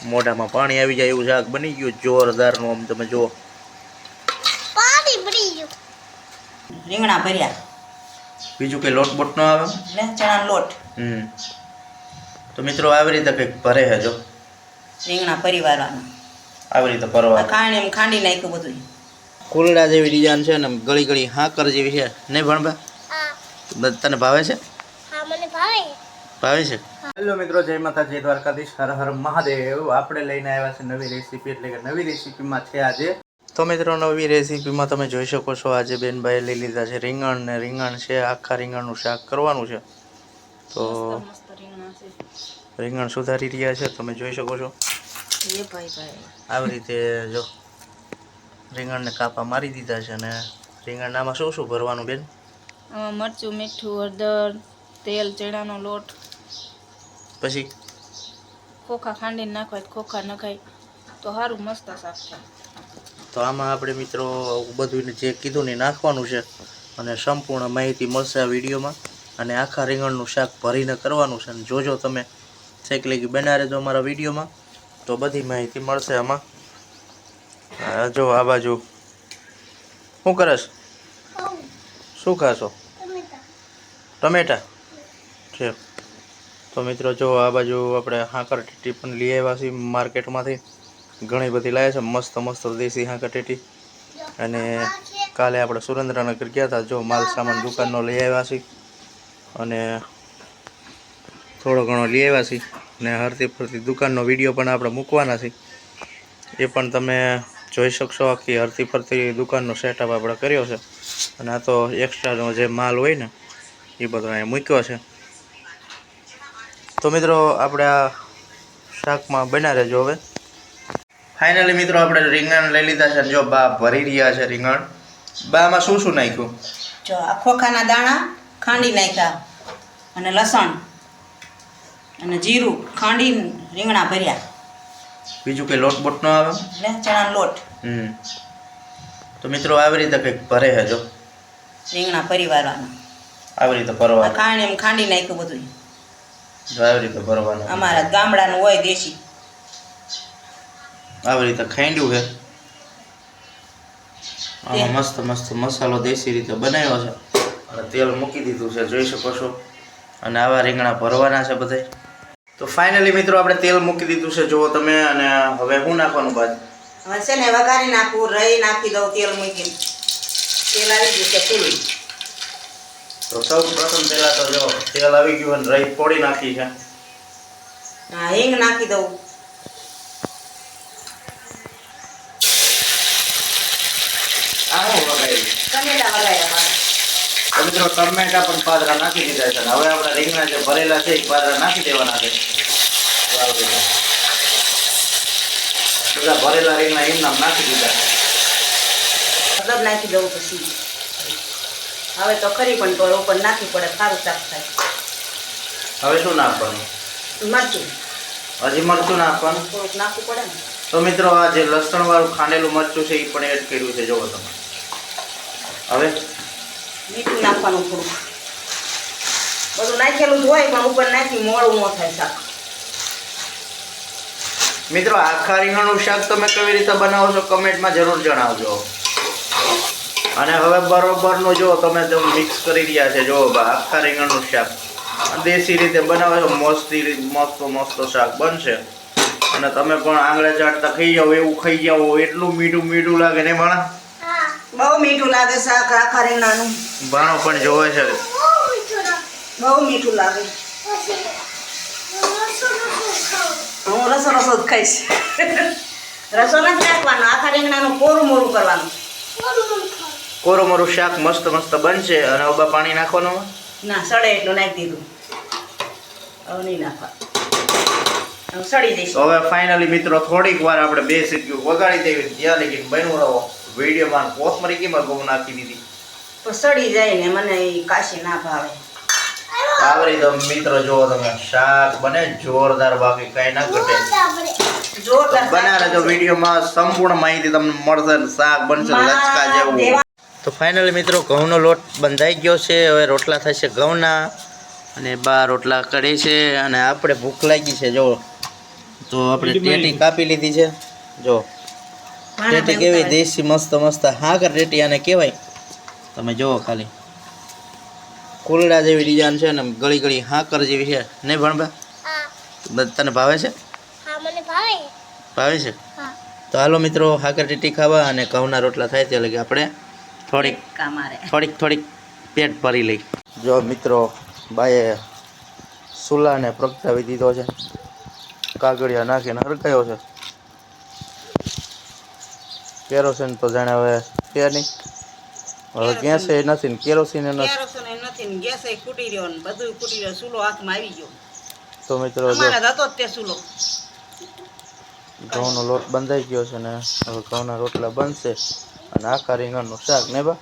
મોઢામાં પાણી આવી જાય એવું શાક બની ગયું જોરદારનું. આમ તમે જુઓ, પાણી ભરી ગયું. રીંગણા ભર્યા. બીજું કઈ લોટ બોટ ન આવે લે ચણાનો લોટ. તો મિત્રો આવી રીતે કંઈક ભરે છે જો, રીંગણા પરિવારવાના આવી રીતે ભરવા. ખાંડી નાખ્યું બધું. કુલડા જેવી ડિઝાઇન છે ને ગળી ગળી હાકર જેવી છે નહીં ભણબા? તને ભાવે છે? હા મને ભાવે. ભાવે છે. હેલો મિત્રો, જય માતાજી, દ્વારકાધીશ, હર હર મહાદેવ. આપણે લઈને આવ્યા છે નવી રેસીપી, એટલે કે નવી રેસીપીમાં છે આજે. તો મિત્રો નવી રેસીપીમાં તમે જોઈ શકો છો આજે બેનભાઈએ લઈ લીધા છે રીંગણ, ને રીંગણ છે આખા રીંગણનું શાક કરવાનું છે. તો રીંગણ સુધારી રહ્યા છે, તમે જોઈ શકો છો. આવી રીતે જો રીંગણને કાપા મારી દીધા છે. અને રીંગણનામાં શું શું ભરવાનું બેન? મરચું, મીઠું, હળદર, તેલ, ચણાનો લોટ, પછી ખોખા ખાંડીને નાખવાય, ખોખા નખાય તો સારું મસ્ત શાક થાય. તો આમાં આપણે મિત્રો બધું જે કીધું ને નાખવાનું છે, અને સંપૂર્ણ માહિતી મળશે આ વિડીયોમાં. અને આખા રીંગણનું શાક ભરીને કરવાનું છે. અને જોજો તમે છેક લગી બના રહેજો અમારા વિડીયોમાં, તો બધી માહિતી મળશે આમાં. જો આ બાજુ શું કરશ? શું ખાશો? ટમેટા છે. તો મિત્રો જો આ બાજુ આપણે હાંકર ટેટી પણ લઈ આવ્યા છીએ માર્કેટમાંથી. ઘણી બધી લાવ્યા છે મસ્ત મસ્ત દેશી હાંકર ટેટી. અને કાલે આપણે સુરેન્દ્રનગર ગયા હતા, જો માલ સામાન દુકાનનો લઈ આવ્યા છીએ. અને થોડો ઘણો લઈ આવ્યા છીએ. ને હરતી ફરતી દુકાનનો વિડીયો પણ આપણે મૂકવાના છીએ, એ પણ તમે જોઈ શકશો. આખી હરતી ફરતી દુકાનનો સેટઅપ આપણે કર્યો છે. અને આ તો એક્સ્ટ્રાનો જે માલ હોય ને એ બધો અહીંયા મૂક્યો છે. તો મિત્રો આપણે આ શાકમાં બના રહેજો. હવે ફાઇનલી મિત્રો આપણે રીંગણ લઈ લીધા છે. જો બા ભરી રહ્યા છે રીંગણ. બામાં શું શું નાખ્યું? જો આ ખોખાના દાણા ખાંડી નાખ્યા, અને લસણ અને જીરું ખાંડી રીંગણા ભર્યા. બીજું કંઈ લોટ બોટ ન આવે? લે ચણાનો લોટ. તો મિત્રો આવી રીતે કંઈક ભરે છે જો, રીંગણા પરિવારવાના આવી રીતે ભરવા. ખાંડી નાખ્યું બધું. જો આવી રીતે ભરવાનું. અમારા ગામડાનું હોય દેશી. આવી રીતે ખાંડ્યું છે. આમાં મસ્ત મસ્ત મસાલો દેશી રીતે બનાવ્યો છે. અને તેલ મૂકી દીધું છે, જોઈ શકો છો. અને આવા રીંગણા ભરવાના છે બધા. તો ફાઇનલી મિત્રો આપણે તેલ મૂકી દીધું છે, જુઓ તમે. અને હવે શું નાખવાનું બાદ? હવે છે ને વઘારી નાખવું, રહી નાખી દઉં તેલ મૂકીને. તેલ આવી ગયું છે ફૂલ. તો સૌ પ્રથમ પહેલા તો જો તેલ આવી ગયું અને રહી ફોડી નાખી છે. હા હિંગ નાખી દઉં. આ હું વઘાર્યું? ટમેટા વઘાર્યા. તો મિત્રો ટમેટા પણ પાદરા નાખી દીધા છે. હવે આપણે રીંગણા જે ભરેલા છે એ પાદરા નાખી દેવાના છે. બધા ભરેલા રીંગણા એમ નામ નાખી દીધા. હળદર નાખી દઉં પછી. હવે તો ખરી પણ તો ઉપર નાખી પડે, સારું શાક થાય. હવે શું નાખવાનું? મરચું હજી મરચું નાખવાનું? થોડુંક નાખવું પડે ને. તો મિત્રો આ જે લસણ વાળું ખાંડેલું મરચું છે એ પણ એડ કર્યું છે, જોવો તમે. હવે મીઠું નાખવાનું થોડુંક. બધું નાખેલું જ હોય પણ ઉપર નાખી મોળું ન થાય શાક. મિત્રો આખા રીંગણનું શાક તમે કેવી રીતે બનાવો છો કમેન્ટમાં જરૂર જણાવજો. અને હવે બરોબરનું જો તમે જો મિક્સ કરી રહ્યા છે, જો આખા રીંગણનું શાક દેશી રીતે બનાવો છો, મસ્ત શાક બનશે. અને તમે પણ આંગળા ચાટતા ખાઈ જાઓ એવું ખાઈ જાઓ. એટલું મીઠું મીઠું લાગે ને ભાણા? બહુ મીઠું લાગે શાક આખા રીંગણાનું. ભાણો પણ જોવે છે, બહુ મીઠું લાગે. હું રસો જ ખાઈશ. રસો નથી નાખવાનો, આખા રીંગણાનું કોરું મોરું કરવાનું. કોરું મોરું શાક મસ્ત બનશે. અને હવે પાણી નાખવાનું? ના સડે એટલું નાખી દીધું, હવે નહીં નાખવા. સડી જઈશ. હવે ફાઇનલી મિત્રો થોડીક વાર આપણે બે સીટી વગાડી દેવી. ત્યાં લગી બન્યું રહો. વિડીયોમાં કોથમરી કેમાં બહુ નાખી દીધી તો સડી જાય ને, મને એ કાશી ના ભાવે. આવરી તો મિત્રો જો તમે શાક બને જોરદાર, બાકી કઈ ના ઘટે. જોરદાર બના રહેજો વિડીયોમાં, સંપૂર્ણ માહિતી તમને મળશે. શાક બનશે લચકા જેવું. તો ફાઇનલી મિત્રો ઘઉંનો લોટ બંધાઈ ગયો છે. હવે રોટલા થશે ઘઉંના. અને 12 રોટલા કરે છે. અને આપણે ભૂખ લાગી છે, જો તો આપણે ટેટી કાપી લીધી છે જો ટેટી કેવી દેશી મસ્ત મસ્ત હાકર ટેટી આને કહેવાય. તમે જુઓ ખાલી કુલડા જેવી ડિઝાઇન છે ને ગળી ગળી હાકર જેવી છે નહીં ભણબા તને ભાવે છે? ભાવે છે. તો હાલો મિત્રો હાકર ટેટી ખાવા અને ઘઉંના રોટલા થાય તે લગી આપણે થોડીક પેટ ભરી લઈ. જો મિત્રો બાએ સુલાને પ્રગટાવી દીધો છે, કાગળિયા નાખીને હરકાયો છે. કેરોસીન તો જાણે હવે છે નહીં, હવે ગેસ એ નથી ને કેરોસીન એ નથી. કેરોસીન એ નથી ને ગેસ એ ફૂટી રહ્યો ને બધું ફૂટી રહ્યો, ચૂલો હાથમાં આવી ગયો. તો મિત્રો જો અમારે હતો જ તે ચૂલો. ઘઉંનો લોટ બંધાઈ ગયો છે ને હવે ઘઉંના રોટલા બનશે અને આખા રીંગણનું શાક ને બા.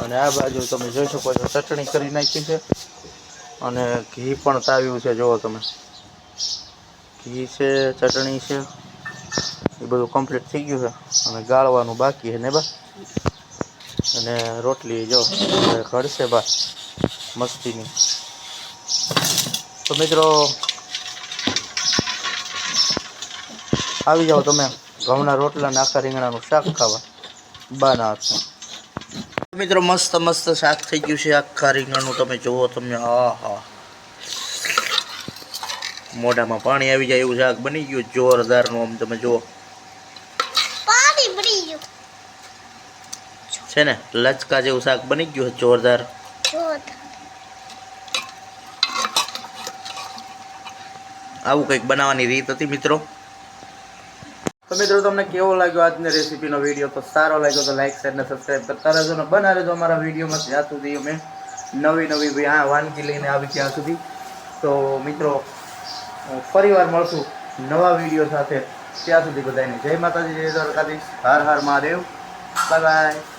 અને આ બાજુ તમે જોઈ શકો છો ચટણી કરી નાખી છે અને ઘી પણ તાવ્યું છે. જુઓ તમે ઘી છે, ચટણી છે, એ બધું કમ્પ્લીટ થઈ ગયું છે અને ગાળવાનું બાકી છે ને બા. અને રોટલી જો ઘડશે બા મસ્તીની. તો મિત્રો આવી જાઓ તમે ઘઉંના રોટલા ને આખા રીંગણાનું શાક ખાવા બાના હાથમાં. મિત્રો મસ્ત મસ્ત શાક થઈ ગયું છે આખા રીંગણનું. તમે જુઓ તમે, હા મોઢામાં પાણી આવી જાય એવું શાક બની ગયું જોરદારનું. આમ તમે જુઓ છે ને લચકા જેવું શાક બની ગયું છે જોરદાર. આવું કંઈક બનાવવાની રીત હતી મિત્રો. તો મિત્રો તમને કેવો લાગ્યો આજની રેસીપીનો વિડીયો? તો સારો લાગ્યો તો લાઈક શેર ને સબસ્ક્રાઈબ કરતા રહેજો ને બના રહેજો અમારા વિડીયોમાં જ્યાં સુધી અમે નવી વાનગી લઈને આવી ત્યાં સુધી. તો મિત્રો ફરીવાર મળશું નવા વિડીયો સાથે. ત્યાં સુધી બધાને જય માતાજી, જય દ્વારકાધીશ, હર હર મહાદેવ, બાય બાય.